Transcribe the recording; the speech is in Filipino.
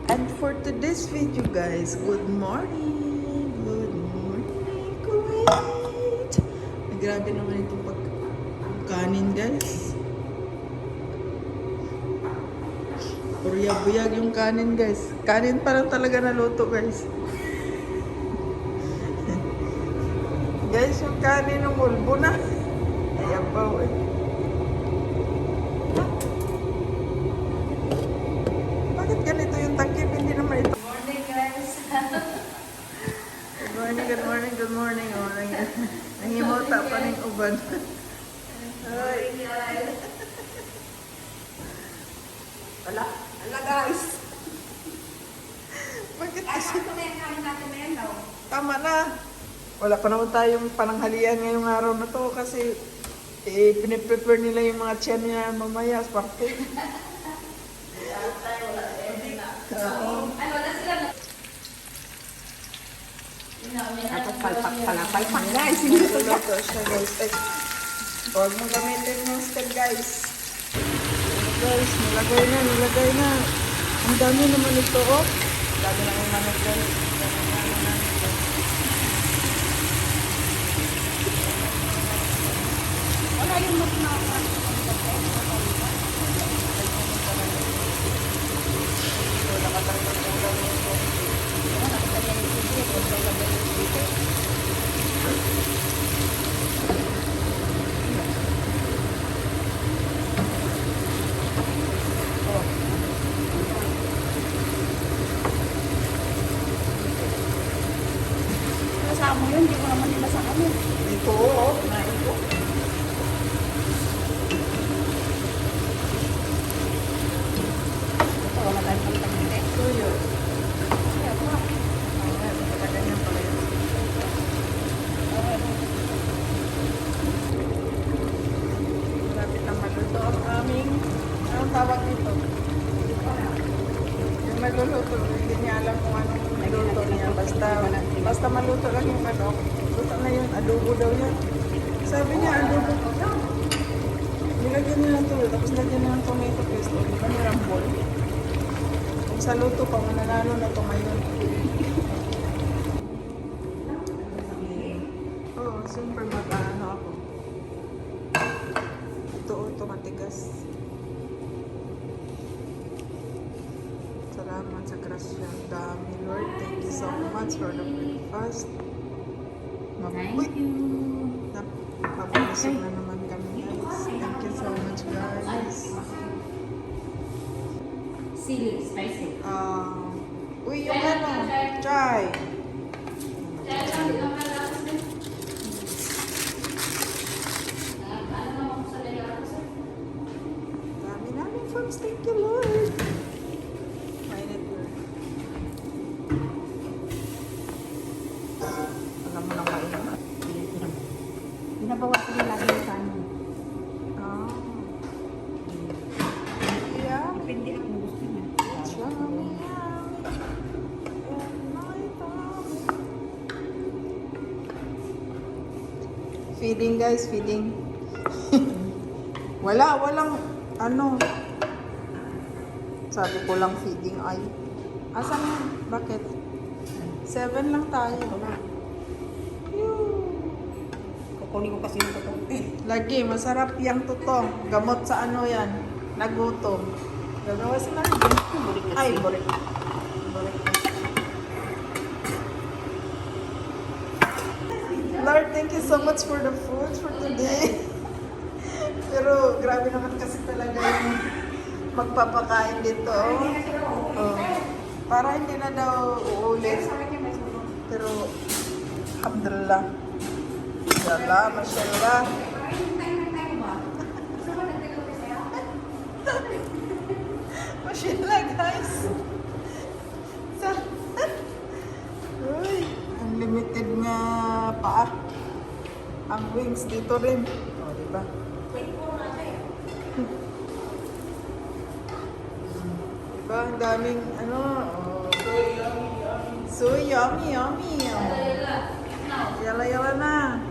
And for today's video guys, good morning! Good morning, Kuwait! Ay, grabe naman itong pagkanin guys. Buyag yung kanin guys. Kanin pa lang talaga naluto guys. Guys, yung kanin ng mulbo na. Ayan pa eh. Bakit ganito yung takip? Hindi naman ito. Good morning, guys. Good morning, good morning, good morning. Oh, nangimota pa ng uban. Ay. Ala, guys. Bakit Ay, kasi? ito na yung kain natin na yan, no? Tama na. Wala pa naman tayong pananghalian ngayong araw na to kasi piniprepare nila yung mga tiyan niya mamaya sa parte. Ano, wala sila na. Palpak guys. Niluluto siya guys. Ay, huwag mo gamitin yung stem guys. Guys, nilagay na. Ang dami naman ito oh. Ang dami naman manok guys. Wala yung mas nakakasok. Kasama yun, hindi ko naman nila sa kami. Ito oh. Kumain ko. Ito, wala tayong pagkakita. Ito yun. Ayan, ganyan pala yun. Lapit na maluto ang aming, anong tawag dito? Yung nagluluto, hindi niya alam kung anong luto niya. Basta maluto lang yung manok. Luto na yun, adobo daw yan. Sabi niya, adobo. Nilagyan niya ng tulo, tapos lagyan niya ng tomato paste. O, di ba may rambol? Kung sa luto pa, mananalo na tumayon. Oo, super mag-ano ako. Ito matigas. Salamat sa grasya. Dami, Lord. Thank you so much for the breakfast. Thank you. Mabusog na naman kami, guys. Thank you so much, guys. Sili, spicy. Uy, yung ano, try. Dami namin foods. Thank you, Lord. Mainit, Lord. Alam mo nang mainit. Binabawa ko din lagi yung kanin. Ah. Yeah. Depende ako kung gusto niya. Yummy, yummy. And my tummy. Feeding guys, feeding. Walang ano. Sabi ko lang feeding ay. Asan yan? Bakit? 7 lang tayo. Kukunin ko kasi yung totoo. Lagi, masarap yung tutong. Gamot sa ano yan? Nagutom. Gagawa sila. Ay, borik. Lord, thank you so much for the food for today. Pero grabe naman kasi talaga yung magpapakain dito. Oh. Para hindi na daw uulit. Pero, alhamdulillah. Mashallah, mashallah. Mashallah, guys. Uy, unlimited nga paa. Ang wings dito rin. O, diba? Diba, ang daming, ano, so yummy, yummy. Yala, yala na.